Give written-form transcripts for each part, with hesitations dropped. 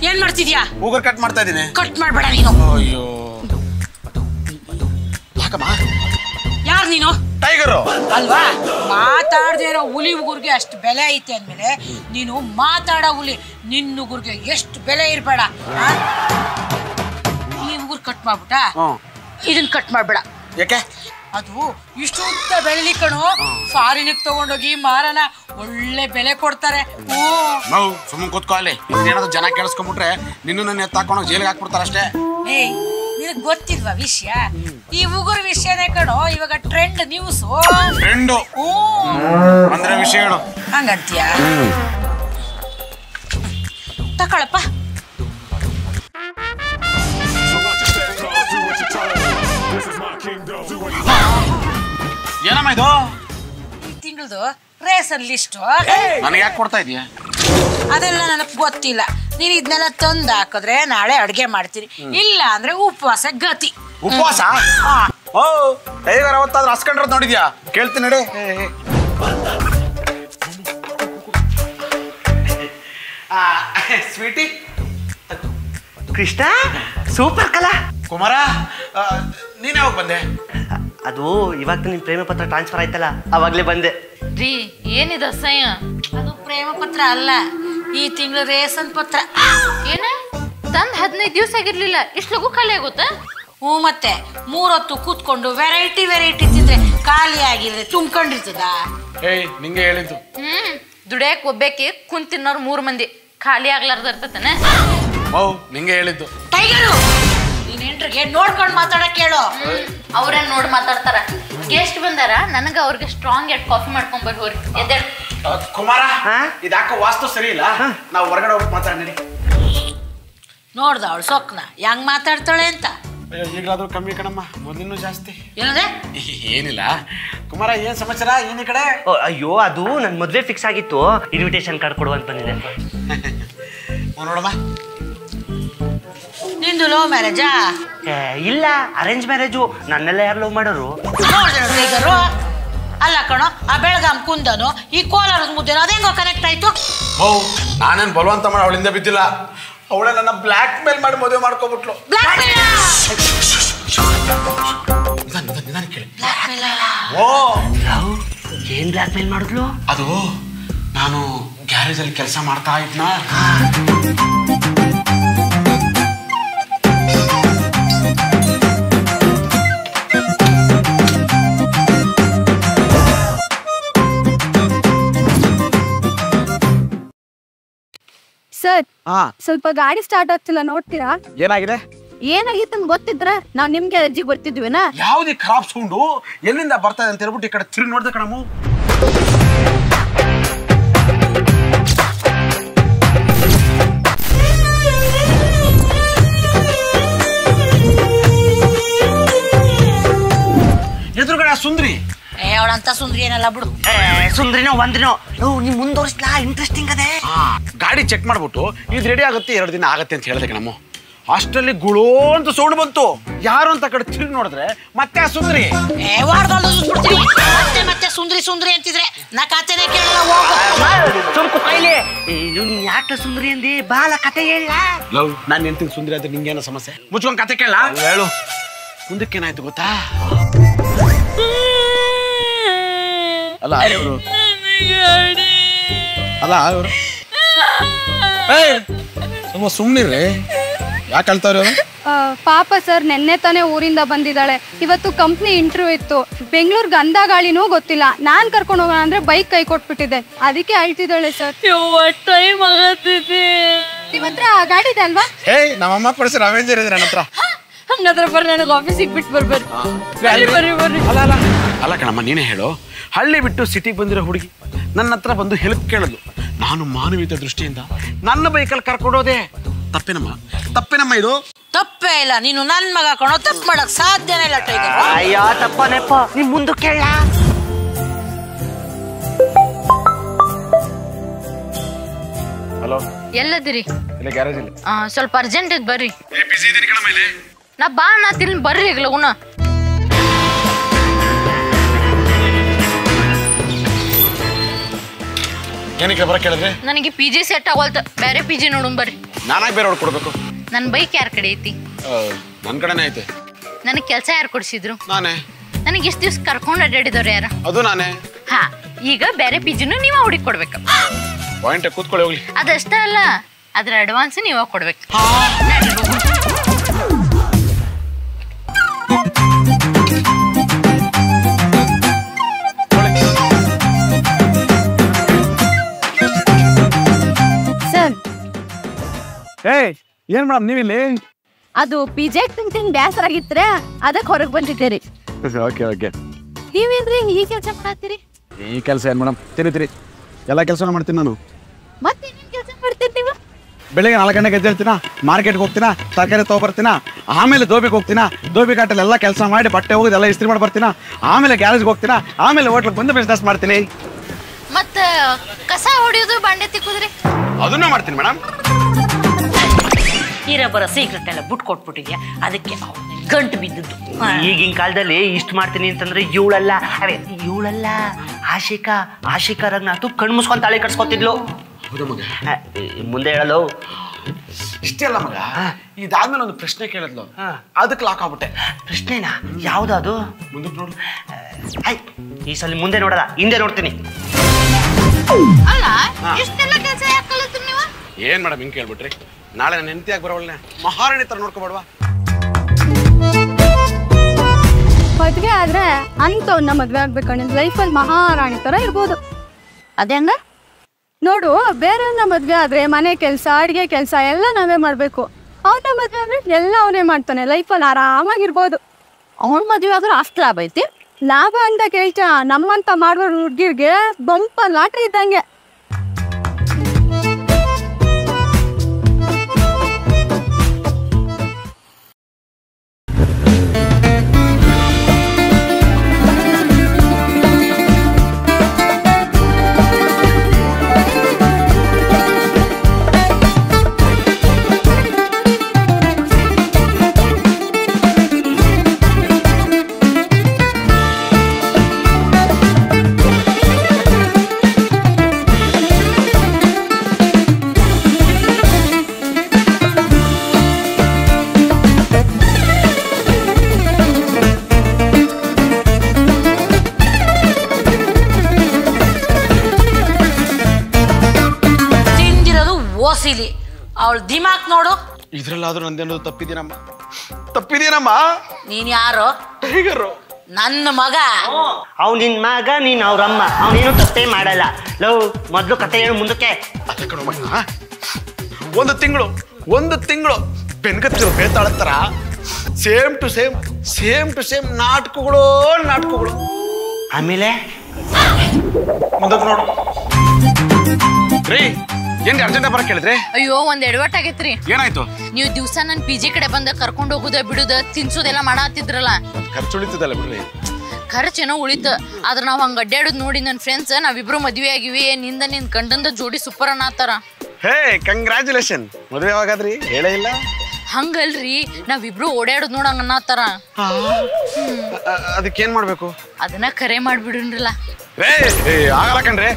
ಏನ್ ಮಾಡ್ತಿದ್ಯಾ? ಉಗುರು ಕಟ್ ಮಾಡ್ತಾ ಇದೀನಿ. ಕಟ್ ಮಾಡ್ಬೇಡ ನೀನು. ಅಯ್ಯೋ ಯಾಕಮ್ಮ? ಯಾರು ನೀನು? ಟೈಗರು ಅಲ್ವಾ? ಮಾತಾಡದೇ ಇರೋ ಹುಲಿ ಉಗುರ್ಗೆ ಅಷ್ಟು ಬೆಲೆ ಐತೆ ಅಂದ್ಮೇಲೆ ನೀನು ಮಾತಾಡೋ ಹುಲಿ, ನಿನ್ನ ಉಗುರ್ಗೆ ಎಷ್ಟು ಬೆಲೆ ಇರ್ಬೇಡ. ಈ ಉಗುರು ಕಟ್ ಮಾಡ್ಬಿಟ್ಟ, ಇದನ್ನ ಕಟ್ ಮಾಡ್ಬೇಡ. ಯಾಕೆ? ಅದು ಇಷ್ಟು ಉದ್ದ ಬೆಳೆಲಿ ಕಣು. ಫಾರಿನಿಗೆ ತಗೊಂಡೋಗಿ ಮಾರನ, ಒಳ್ಳೆ ಬೆಲೆ ಕೊಡ್ತಾರೆ. ನಾವು ಸುಮ್ಮನೆ ಕೂತ್ಕೋ ಅಲ್ಲಿ. ಏನಾದ್ರು ಜನ ಕೇಳಿಸ್ಕೊಂಡ್ಬಿಟ್ರೆ ನಿನ್ನ ನನ್ನ ಎತ್ತಾಕೊಂಡು ಜೈಲಿಗೆ ಹಾಕ್ಬಿಡ್ತಾರ ಅಷ್ಟೇ. ಏಯ್, ನಿನಗೆ ಗೊತ್ತಿಲ್ವಾ ವಿಷಯ? ಈ ಉಗುರು ವಿಷಯನೇ ಕಣೋ ಇವಾಗ ಟ್ರೆಂಡ್ ನ್ಯೂಸ್. ಟ್ರೆಂಡು ಅಂದ್ರೆ ವಿಷಯ ಹೇಳು. ಹಂಗಂತೀಯ? ತಕೊಳಪ್ಪ. ಏನಮ್ಮ ಇದು? ಈ ತಿಂಗಳದು ರೇಷನ್ ಲಿಸ್ಟ್. ನನಗೆ ಯಾಕೆ ಕೊಡ್ತಾ ಇದೀಯಾ? ಅದೆಲ್ಲ ನನಗೆ ಗೊತ್ತಿಲ್ಲ. ನೀನು ಇದನ್ನೆಲ್ಲ ತಂದು ಹಾಕಿದ್ರೆ ನಾಳೆ ಅಡುಗೆ ಮಾಡ್ತೀನಿ, ಇಲ್ಲ ಅಂದ್ರೆ ಉಪವಾಸ ಗತಿ. ಉಪವಾಸ? ಓ ಟೈಗರ್ ಅವತ್ತಾದ್ರೂ ಹಸ್ಕೊಂಡ್ರದ್ ನೋಡಿದ್ಯಾ? ಕೇಳ್ತೀನಿ ನಡಿ. ಸ್ವೀಟಿ ಕೃಷ್ಣ, ಸೂಪರ್ ಕಲಾ. ಕುಮಾರ, ನೀನ್ ಯಾವಾಗ ಬಂದೆ? ಅದು ಇವಾಗ ನಿನ್ ಪ್ರೇಮ ಪತ್ರ ಟ್ರಾನ್ಸ್ಫರ್ ಆಯ್ತಲ್ಲ, ಅವಾಗ್ಲೇ ಬಂದೆ. ರೀ ಏನಿದೆ ಅಸಹ್ಯ? ಅದು ಪ್ರೇಮ ಪತ್ರ ಅಲ್ಲ, ಈ ತಿಂಗಳು ರೇಷನ್ ಪತ್ರ. ಏನ ತಂದ್ 15 ದಿವಸ ಆಗಿರ್ಲಿಲ್ಲ, ಇಷ್ಟು ಲಗು ಖಾಲಿ ಆಗುತ್ತಾ? ಹ್ಞೂ, ಮತ್ತೆ 3 ಹೊತ್ತು ಕೂತ್ಕೊಂಡು ವೆರೈಟಿ ತಿಂದ್ರೆ ಖಾಲಿ ಆಗಿದ್ರೆ ತುಂಬ್ಕೊಂಡಿರ್ತದ? ಏಯ್, ನಿಂಗೆ ಹೇಳಿದ್ದು. ದುಡಿಯಕ್ ಒಬ್ಬೇಕಿ ಕುಂತ್ ತಿನ್ನೋರು 3 ಮಂದಿ, ಖಾಲಿ ಆಗ್ಲಾರ್ದ ಇರ್ತತನ. ನಿಂಗೆ ಹೇಳಿದ್ದು. ಟೈಗರು, ನೀನ್ ಹೆಂಡ್ರಿಗೆ ನೋಡ್ಕೊಂಡು ಮಾತಾಡಕ್ ಹೇಳು. ಅವ್ರೇನ್ ನೋಡಿ ಮಾತಾಡ್ತಾರ? ಗೆಸ್ಟ್ ಬಂದಾರ, ನನಗ ಅವ್ರಿಗೆ ಸ್ಟ್ರಾಂಗ್ ಎಡ್ ಕಾಫಿ ಮಾಡ್ಕೊಂಡ್ ಬರ್ಬೋರಿ. ಎದ್ದೇಳು. ಕುಮಾರ, ಇದಾಕೋ ವಾಸ್ತು ಸರಿ ಇಲ್ಲ, ನಾವು ಹೊರಗಡೆ ಹೋಗಿ ಮಾತಾಡಿ. ನೋಡ್ದ ಅವಳು ಸೊಕ್ನ ಹೆಂಗ್ ಮಾತಾಡ್ತಾಳೆ ಅಂತ. ಈಗಲಾದ್ರೂ ಕಮ್ಮಿ ಕಣಮ್ಮ, ಮೊದಲಿನೂ ಜಾಸ್ತಿ. ಏನಂದ್ರೆ? ಏನಿಲ್ಲ ಕುಮಾರ, ಏನ್ ಸಮಾಚಾರ? ಏನಿ ಕಡೆ? ಅಯ್ಯೋ, ಅದು ನನ್ ಮದ್ವೆ ಫಿಕ್ಸ್ ಆಗಿತ್ತು, ಇನ್ವಿಟೇಷನ್ ಕಾರ್ಡ್ ಕೊಡುವಂತ ಬಂದಿದೆ. ನೋಡಮ್ಮ, ನಿಂದು ಲವ್ ಮ್ಯಾರೇಜಾ? ಇಲ್ಲ, ಅರೇಂಜ್ ಮ್ಯಾರೇಜು. ನನ್ನೆಲ್ಲ ಯಾರು ಲವ್ ಮಾಡೋರು? ಟೈಗರು ಅಲ್ಲ ಕಣೋ, ಆ ಬೆಳಗಾಂ ಕುಂದನು ಈ ಕೋಲಾರದ ಮುದ್ದೇನೋ ಅದೇಂಗೋ ಕನೆಕ್ಟ್ ಆಯ್ತು. ನಾನೇನ್ ಬಲವಂತ ಮಾಡಿ ಅವಳಿಂದ ಬಿದ್ದಿಲ್ಲ, ಅವಳೆ ನನ್ನ ಬ್ಲ್ಯಾಕ್ ಮೇಲ್ ಮಾಡಿ ಮದುವೆ ಮಾಡ್ಕೊಬಿಟ್ಲು. ಏನ್ ಬ್ಲ್ಯಾಕ್ ಮೇಲ್ ಮಾಡಿದ್ಲು? ಅದು ನಾನು ಗ್ಯಾರೇಜ್ ಅಲ್ಲಿ ಕೆಲಸ ಮಾಡ್ತಾ ಇದ್ನ, ಸರ್ ಸ್ವಲ್ಪ ಗಾಡಿ ಸ್ಟಾರ್ಟ್ ಆಗ್ತಿಲ್ಲ, ನೋಡ್ತೀರಾ? ಏನಾಗಿದೆ? ಏನಾಗಿತ್ತು ಅಂತ ಗೊತ್ತಿದ್ರ ನಾವ್ ನಿಮ್ಗೆ ಅರ್ಜಿ ಬರ್ತಿದ್ವಿನ. ಯಾವ್ದು ಖರಾಬ್ ಸೌಂಡು ಎಲ್ಲಿಂದ ಬರ್ತಾ ಇದೆ ಅಂತ ಹೇಳ್ಬಿಟ್ಟು ಈ ಕಡೆ ತಿರುಗಿ ನೋಡ್ದೆ ಕಣಮ್ಮ. ಎದುರುಗಡೆ ಸುಂದ್ರಿ. ಅವಳಂತ ಸುಂದ್ರಿ ಏನಲ್ಲ ಬಿಡು. ಸುಂದ್ರಿನೋ ಒಂದ್ರಿನೋ ನಿಮ್ ಮುಂದುವರಿಸ್ಲಾ, ಇಂಟ್ರೆಸ್ಟಿಂಗ್ ಅದೇ. ಗಾಡಿ ಚೆಕ್ ಮಾಡ್ಬಿಟ್ಟು ಇದು ರೆಡಿ ಆಗುತ್ತೆ, 2 ದಿನ ಆಗತ್ತೆ ಅಂತ ಹೇಳಿದೆ ಕಣಮ್ಮ. ಅಷ್ಟರಲ್ಲಿ ಗುಳೋ ಅಂತ ಸೌಂಡ್ ಬಂತು. ಯಾರು ಅಂತ ಕಡೆ ತಿರುಗಿ ನೋಡಿದ್ರೆ ಮತ್ತೆ ಆ ಸುಂದ್ರಿ. ಮತ್ತೆ ಸುಂದ್ರಿ ಅಂತಿದ್ರೆ ನಾ ಕತೆನೇ ಕೇಳಲ್ಲ. ನೀನ್ ಯಾಕೆ ಸುಂದ್ರಿ ಅಂದಿ? ಬಾಲ ಕತೆ ಹೇಳ. ನಾನು ಎಂತೀನಿ ಸುಂದ್ರಿ ಆದ್ರೆ ನಿಂಗೇನೋ ಸಮಸ್ಯೆ? ಮುಚ್ಕೊಂಡ್ ಕತೆ ಕೇಳ ಹೇಳು. ಮುಂದಕ್ಕೇನಾಯ್ತು ಗೊತ್ತಾ? ಅಲ್ಲ ಅವರು ಸುಮ್ಮನಿರ್ರಿ, ಯಾಕೆ ಅಳ್ತಾವ್ರಿ? ಪಾಪ ಸರ್, ನೆನ್ನೆ ತಾನೇ ಊರಿಂದ ಬಂದಿದ್ದಾಳೆ. ಇವತ್ತು ಕಂಪ್ನಿ ಇಂಟರ್ವ್ಯೂ ಇತ್ತು. ಬೆಂಗಳೂರಿಗೆ ಗಂಧ ಗಾಳಿನೂ ಗೊತ್ತಿಲ್ಲ. ನಾನ್ ಕರ್ಕೊಂಡು ಹೋಗೋಣ ಅಂದ್ರೆ ಬೈಕ್ ಕೈ ಕೊಟ್ಬಿಟ್ಟಿದೆ, ಅದಕ್ಕೆ ಅಳ್ತಿದ್ದಾಳೆ ಸರ್. ಟೈಮ್ ಆಗತ್ತಿದೆ. ನಿಮ್ಮ ಹತ್ರ ಗಾಡಿ ಇದೆ ಅಲ್ವಾ? ನಮ್ಮಮ್ಮ ಕೊಡಿಸಿ ಅವೆಂಜರ್ ಇದ್ರೆ ನನ್ನ ಹತ್ರ. ಹಂಗಾದ್ರೆ ಬರ್ರಿ, ನನಗೆ ಆಫೀಸಿಗೆ ಬಿಟ್ಟು ಬರ್ಬರ್ರಿ. ಅಲ್ಲ ಕಣಮ್ಮ, ನೀನೇ ಹೇಳು. ಹಳ್ಳಿ ಬಿಟ್ಟು ಸಿಟಿಗೆ ಬಂದಿರೋ ಹುಡುಗಿ ನನ್ನ ಹತ್ರ ಬಂದು ಹೆಲ್ಪ್ ಕೇಳೋದು. ನಾನು ಮಾನವೀಯತೆ ದೃಷ್ಟಿಯಿಂದ ನನ್ನ ಬೈಕಲ್ಲಿ ಕರ್ಕೊಂಡೋದೆ. ತಪ್ಪೇನಮ್ಮ ಇದು? ತಪ್ಪೇ ಇಲ್ಲ. ನೀನು ನನ್ ಮಗ ಕಣೋ, ತಪ್ಪು ಮಾಡಕ್ ಸಾಧ್ಯನೇ ಇಲ್ಲ ಟೈಗರ್. ಅಯ್ಯೋ ತಪ್ಪ ನೆಪ್ಪ, ನಿಮ್ ಮುಂದೆ ಕೇಳ. ಎಲ್ಲದಿರಿ? ಗ್ಯಾರೇಜ್ ಇಲ್ಲಿ ಸ್ವಲ್ಪ ಅರ್ಜೆಂಟ್ ಇದ್ ಬರ್ರಿ. ನಾ ಬಾ ಅನ್ನತ್ತಿಲ್ಲ ಬರ್ರಿ ಈಗ ಲಗುನ. ಏನಕ್ಕೆ ಬರಕ್ಕೆ ಹೇಳಿದ್ರೆ? ನನಗೆ PG ಸೆಟ್ ಆಗೋಲ್ತ, ಬೇರೆ PG ನೋಡುನ್ ಬರ್ರಿ. ನಾನಾಗಿ ಬೇರೆ ಕೊಡ್ಬೇಕು? ನನ್ನ ಬೈಕ್ ಯಾರ ಕಡೆ ಐತಿ? ನನ್ನ ಕಡೆನೇ ಐತೆ. ನನಗೆ ಕೆಲಸ ಯಾರು ಕೊಡಿಸಿದ್ರು? ನಾನೇ. ನನಗೆ ಇಷ್ಟು ದಿವ್ಸ ಕರ್ಕೊಂಡು ಅಡ್ಡಾಡಿದವ್ರು ಯಾರ? ಅದು ನಾನೇ. ಹಾ, ಈಗ ಬೇರೆ PGನೂ ನೀವ ಹುಡುಕಿ ಕೊಡ್ಬೇಕು. ಪಾಯಿಂಟ್ ಕೂತ್ಕೊಳ್ಳಿ ಹೋಗ್ಲಿ. ಅದಷ್ಟೇ ಅಲ್ಲ, ಅದ್ರ ಅಡ್ವಾನ್ಸ್ ನೀವ ಕೊಡ್ಬೇಕು. ಸರ್ ಏನ್ ಮೇಡಮ್ ನೀವಿಲ್ಲಿ? ಅದು ಪಿಜೆಕ್ ತಿಂಗ್ ಬೇಸರ ಆಗಿತ್ರೆ ಅದಕ್ಕೆ ಹೊರಗೆ ಬಂದಿದ್ದೀರಿ. Okay okay. ನೀವೇನ್ರಿ ಈ ಕೆಲಸ ಮಾಡತ್ತೀರಿ? ಈ ಕೆಲಸ ಏನು ಮೇಡಮ್? ತಿರಿ ಎಲ್ಲ ಕೆಲಸನೂ ಮಾಡ್ತೀನಿ ನಾನು. ಮತ್ತೆ ಏನೇನು ಕೆಲಸ ಮಾಡ್ತೀರಿ ನೀವು? ಬೆಳಿಗ್ಗೆ 4 ಗಂಟೆಗೆ ಎದ್ದೇಳ್ತೀನ, ಮಾರ್ಕೆಟ್ಗೆ ಹೋಗ್ತೀನ, ತರಕಾರಿ ತೊಗೊಬರ್ತೀನ, ಆಮೇಲೆ ದೋಬಿಗೆ ಹೋಗ್ತೀನ, ದೋಬಿ ಘಾಟಲ್ಲೆಲ್ಲ ಕೆಲಸ ಮಾಡಿ ಬಟ್ಟೆ ಹೋಗಿ ಎಲ್ಲ ಇಸ್ತ್ರಿ ಮಾಡಿ ಬರ್ತೀನ, ಆಮೇಲೆ ಗ್ಯಾರೇಜ್ಗೆ ಹೋಗ್ತೀನ, ಆಮೇಲೆ ಹೋಟ್ಲಿಗೆ ಬಂದು ಬಿಸ್ನೆಸ್ ಮಾಡ್ತೀನಿ. ಮತ್ತ ಕಸ ಹೊಡಿಯೋದು ಬಾಂಡೆ ತಿಕ್ಕುದ್ರಿ? ಅದನ್ನ ಮಾಡ್ತೀನಿ ಮೇಡಮ್. ಇರಬರ ಸೀಕ್ರೆಟ್ ಎಲ್ಲ ಬಿಟ್ಟು ಕೊಟ್ಬಿಟ್ಟಿದ್ಯಾ, ಅದಕ್ಕೆ ಗಂಟು ಬಿದ್ದದ್ದು. ಈಗಿನ ಕಾಲದಲ್ಲಿ ಇಷ್ಟು ಮಾಡ್ತೀನಿ ಅಂತಂದ್ರೆ ಇವಳಲ್ಲ, ಅರೆ ಇವಳಲ್ಲ, ಆಶಿಕಾ ರಂಗನಾಥ್ ಕಣ್ಣು ಮುಸ್ಕೊಂಡ್ ತಾಳಿ ಕಟ್ಸ್ಕೊತಿದ್ಲು. ಮುಂದೆ ಹೇಳಲು ಇಷ್ಟೇ ಅಲ್ಲ ಮಗ, ಇದಾದ್ಮೇಲೆ ಒಂದು ಪ್ರಶ್ನೆ ಕೇಳಿದ್ಲು, ಅದಕ್ಕೆ ಲಾಕ್ ಆಗ್ಬಿಟ್ಟೆ. ಪ್ರಶ್ನೆನಾ? ಯಾವ್ದು? ಮುಂದಕ್ಕೆ ನೋಡು. ಈ ಸಲ ಮುಂದೆ ನೋಡಲ್ಲ, ಹಿಂದೆ ನೋಡ್ತೀನಿ. ಅಲ್ಲ, ಇಷ್ಟೆಲ್ಲ ಕೆಲಸ ಯಾಕೆ ಕಲಿತ್ರಿ ನೀವು? ಏನ್ ಮೇಡಮ್ ಹಿಂಗೆ ಕೇಳ್ಬಿಟ್ರಿ? ನಾಳೆ ನನ್ನ ಹೆಂಡತಿಯಾಗಿ ಬರೋವಳ್ಳೆ ಮಹಾರಾಣಿ ತರ ನೋಡ್ಕೊಬೇಡವಾ? ಮದ್ವೆ ಆದ್ರೆ ಅಂತವ್ನ ಮದ್ವೆ ಆಗ್ಬೇಕಣ್ಣ, ಲೈಫಲ್ಲಿ ಮಹಾರಾಣಿ ತರ ಇರ್ಬೋದು. ಅದೇಂಗ ನೋಡು, ಬೇರೆಯವ್ರನ್ನ ಮದ್ವೆ ಆದ್ರೆ ಮನೆ ಕೆಲಸ, ಅಡಿಗೆ ಕೆಲಸ ಎಲ್ಲ ನಾವೇ ಮಾಡ್ಬೇಕು. ಅವ್ನ ಮದ್ವೆ ಆದ್ರೆ ಎಲ್ಲ ಅವನೇ ಮಾಡ್ತಾನೆ, ಲೈಫಲ್ಲಿ ಆರಾಮಾಗಿರ್ಬೋದು. ಅವನ ಮದ್ವೆ ಆದ್ರೂ ಅಷ್ಟು ಲಾಭ ಐತಿ. ಲಾಭ ಅಂತ ಕೇಳ್ತ ನಮ್ಮಂತ ಮಾಡುವ ಹುಡ್ಗಿರ್ಗೆ ಬಂಪ ಲಾಟ್ರಿ ಇದ್ದಂಗೆ. ಅವಳ ದಿಮಾಕ್ ನೋಡು. ಇದ್ರಲ್ಲಾದ್ರೂ ನಂದೇನೋ ತಪ್ಪಿದೇನಮ್ಮ. ನೀನ್ ಯಾರು? ಟೈಗರು. ನನ್ನ ಮಗ. ಅವ್ ನಿನ್ ಮಗ, ನೀನ್ ಅವ್ರಮ್ಮ. ಅವನೇನು ತಪ್ಪೇ ಮಾಡಲ್ಲ. ಲವ್ ಮೊದ್ಲು ಕತೆ ಹೇಳು ಮುಂದಕ್ಕೆ. ಅದೇ ಕಣೋ ಮಗ, ಒಂದು ತಿಂಗಳು ಬೆನ್ಗತ್ತಿರೋ ಬೇತಾಳತ್ತರ ಸೇಮ್ ಟು ಸೇಮ್ ನಾಟಕಗಳು. ಆಮೇಲೆ ಮುಂದಕ್ಕೆ ನೋಡು ರೀ. ಏನ್ ಅರ್ಜೆಂಟ್ ಬರಕ್ ಕೇಳಿದ್ರಿ? ಅಯ್ಯೋ, ಒಂದ್ ಎಡವಟ್ ಆಗೈತ್ರಿ. ಏನಾಯ್ತು? ನೀವು ದಿವ್ಸ ನನ್ PG ಕಡೆ ಬಂದ ಕರ್ಕೊಂಡು ಹೋಗುದ ಬಿಡುದ ತಿನ್ಸೋದೆಲ್ಲ ಮಾಡತ್ತಿದ್ರಲ್ಲ. ಖರ್ಚು ಉಳಿತದಲ್ಲ ಬಿಡ್ರಿ. ಖರ್ಚೇನೋ ಉಳಿತ, ಆದ್ರ ನಾವ್ ಹಂಗ ಅಡ್ಡಾಡೋದ್ ನೋಡಿ ನನ್ ಫ್ರೆಂಡ್ಸ್ ನಾವಿಬ್ರು ಮದ್ವೆ ಆಗಿವಿ, ನಿನ್ ಗಂಡಂದ ಜೋಡಿ ಸೂಪರ್ ಅನ್ನತ್ತಾರ. ಹೇ, ಕಂಗ್ರ್ಯಾಚುಲೇಷನ್. ಮದುವೆ ಯಾವಾಗಾದ್ರಿ? ಹೇಳೇ ಇಲ್ಲ. ಹಂಗಲ್ರಿ, ನಾವಿಬ್ರು ಓಡಾಡೋದ್ ನೋಡಂಗ ಅನ್ನತ್ತಾರ. ಅದಕ್ಕೇನ್ ಮಾಡ್ಬೇಕು? ಅದನ್ನ ಕರೆ ಮಾಡ್ಬಿಡ್ರಲ್ಲ. ಆಗಲ್ಲ ಕಣ್ರಿ.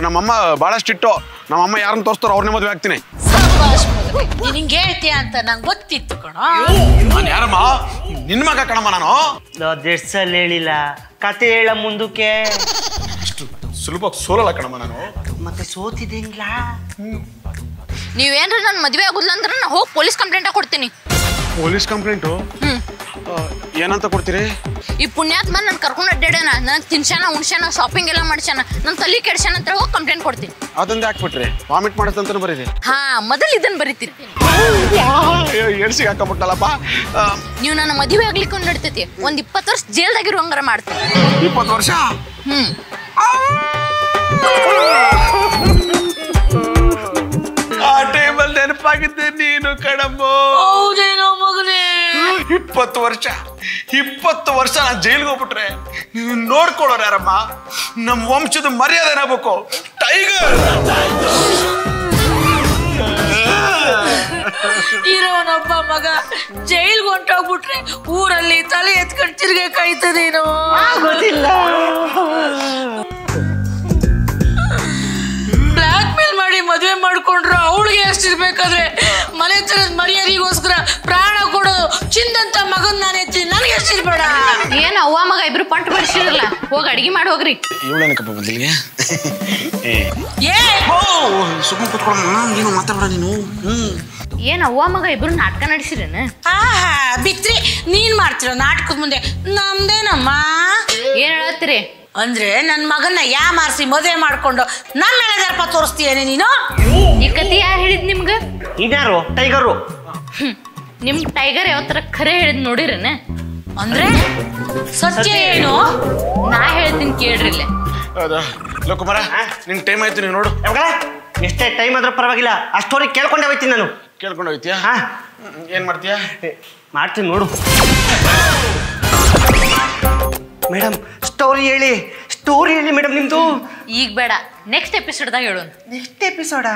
ನಮ್ಮಮ್ಮ ಬಹಳಷ್ಟು ಇಟ್ಟು, ನಮ್ಮಮ್ಮ ಯಾರನ್ನ ತೋರಿಸ್ತಾರೋ ಅವ್ರನ್ನೇ ಮದುವೆ ಆಗ್ತೀನಿ. ನಿಂಗೆ ಹೇಳ್ತೀಯ ಅಂತ ನಂಗೆ ಗೊತ್ತಿತ್ತು ಕಣ. ನಾನು ಯಾರಮ್ಮ? ನಿನ್ ಮಗ ಕಣಮ್ಮ ನಾನು. ಜೆಟ್ಸಲ್ಲಿ ಹೇಳಿಲ್ಲ, ಕತೆ ಹೇಳ ಮುಂದಕ್ಕೆ. ಅಷ್ಟು ಸುಲಭವಾಗಿ ಸೋಲಲ್ಲ ಕಣಮ್ಮ ನಾನು. ಮತ್ತೆ ಸೋತಿದ್ದಂಗ್ಲ. ನೀವೇನ್ರ ನನ್ ಮದ್ವೆ ಆಗುದಿಲ್ಲ ಅಂದ್ರೆ ನಾ ಹೋಗಿ ಪೊಲೀಸ್ ಕಂಪ್ಲೇಂಟ್ ಕೊಡ್ತೀನಿ. Police complaint? ಏನಂತ ಕೊಡ್ತೀರಿ? ಈ ಪುಣ್ಯಾತ್ಮ ನನ್ ಕರ್ಕೊಂಡು ಅಡ್ಡಾಡ್ಯಾನ, ನನ್ ತಿನ್ಸಾನ ಉಣ್ಸಾನ ಶಾಪಿಂಗ್ ಎಲ್ಲ ಮಾಡ್ಸಾನ, ನನ್ ತಲೆ ಕೆಡ್ಸಾನ ಅಂತ ಹೋಗಿ ಕಂಪ್ಲೇಂಟ್ ಕೊಡ್ತೀನಿ. ಅದೊಂದು ಹಾಕ್ಬಿಟ್ರಿ ವಾಮಿಟ್ ಮಾಡಿಸ್ತಂತ ಬರೀರಿ. ಹಾ, ಮೊದಲು ಇದನ್ನ ಬರೀತೀರಿ. ಎಡ್ಸಿಗೆ ಹಾಕೊಂಬಿಟ್ಟಲ್ಲಪ್ಪ. ನೀವು ನನ್ನ ಮದುವೆ ಆಗ್ಲಿಕ್ಕೆ ನಡ್ತೈತಿ, ಒಂದ್ 20 ವರ್ಷ ಜೈಲ್ದಾಗಿರುವಂಗಾರ ಮಾಡ್ತೀನಿ. 20 ವರ್ಷ? ಆ ಟೈಮಲ್ಲಿ ನೆನಪಾಗಿದ್ದೆ ನೀನು ಕಣಮ್ಮ. ಹೌದೇನೋ ಮಗನೇ. 20 ವರ್ಷ ನಾನು ಜೈಲ್ಗೆ ಹೋಗ್ಬಿಟ್ರೆ ನೀವು ನೋಡ್ಕೊಳ್ಳೋರು ಯಾರಮ್ಮ? ನಮ್ಮ ವಂಶದ ಮರ್ಯಾದೆ ಏನಾಗಬೇಕು? ಟೈಗರ್. ಇರೋನೊಬ್ಬ ಮಗ ಜೈಲ್ಗೆ ಹೊಂಟೋಗ್ಬಿಟ್ರೆ ಊರಲ್ಲಿ ತಲೆ ಎತ್ಕೊಂಡು ತಿರ್ಗಕ್ಕಾಯ್ತದೇನೋ ಗೊತ್ತಿಲ್ಲ. ಬ್ಲಾಕ್ ಮೇಲ್ ಮಾಡಿ ಮದುವೆ ಮಾಡ್ಕೊಂಡ್ರು ಅವಳಿಗೆ ಎಷ್ಟಿರ್ಬೇಕಾದ್ರೆ ಮನೆ ತರದ ಮರ್ಯಾದಿಗೋಸ್ಕರ ಪ್ರಾಣ ಕೊಡೋದು ಚಿಂದಂತ ಮಗನ್ ನಾನು ಎತ್ತಿ ನನಗೆ ಎಷ್ಟಿರ್ಬೇಡ. ಏನ್ ಅವ್ವ ಮಗ ಇಬ್ರು ಪಂಟ್ ಬಡಿಸಿರಲ್ಲ, ಹೋಗಿ ಅಡಿಗೆ ಮಾಡಿ ಹೋಗ್ರಿ. ಇವಳೇನಕ್ಕಪ್ಪ ಬಂದಿಲ್ಲಿಗೆ ಏ ಸುಮ್ಮನೆ ಕುತ್ಕೊಳ್ಳೋಣ, ನೀನು ಮಾತಾಡ ನೀನು. ಏನ್ ಅವ್ವ ಮಗ ಇಬ್ರು ನಾಟಕ ನಡೆಸಿರೇನ? ಆಹಾ ಬಿತ್ರಿ ನೀನ್ ಮಾಡ್ತಿರೋ ನಾಟಕದ ಮುಂದೆ ನಮ್ದೇನಮ್ಮ. ಏನ್ ಹೇಳತ್ತೀರಿ? ಅಂದ್ರೆ ನನ್ ಮಗನ್ನ ಮಾರ್ಸಿ ಮದುವೆ ಮಾಡ್ಕೊಂಡು ನಮ್ಮ ಮೇಲೆ ದರ್ಪ ತೋರಿಸ್ತೀಯೇನೆ ನೀನು? ಈ ಕತಿ ಯಾರು ಹೇಳಿದ್ ನಿಮ್ಗ? ಇದ್ಯಾರು? ಟೈಗರು. ನಿಮ್ ಟೈಗರ್ ಯಾವ ತರ ಖರೆ ಹೇಳಿದ್ ನೋಡಿರೇನ? ಅಂದ್ರೆ ಸತ್ಯ ಏನು? ನಾ ಹೇಳ್ತೀನಿ ಕೇಳ್ರಿ ಇಲ್ಲೇ. ಹೌದಾ ಲೋಕುಮಾರ, ನಿಂಗೆ ಟೈಮ್ ಆಯ್ತು, ನೀವು ನೋಡು. ಎಷ್ಟೇ ಟೈಮ್ ಆದ್ರೂ ಪರವಾಗಿಲ್ಲ, ಅಷ್ಟೋರಿಗೆ ಕೇಳ್ಕೊಂಡೆ ಹೋಯ್ತೀನಿ ನಾನು. ಕೇಳ್ಕೊಂಡು ಹೋಗ್ತೀಯಾ? ಏನ್ ಮಾಡ್ತೀಯಾ? ಮಾಡ್ತೀನಿ ನೋಡು. ಮೇಡಮ್ ಸ್ಟೋರಿ ಹೇಳಿ ಮೇಡಮ್ ನಿಮ್ದು. ಈಗ ಬೇಡ, ನೆಕ್ಸ್ಟ್ ಎಪಿಸೋಡ್ದಾಗ ಹೇಳೋಣ. ನೆಕ್ಸ್ಟ್ ಎಪಿಸೋಡಾ?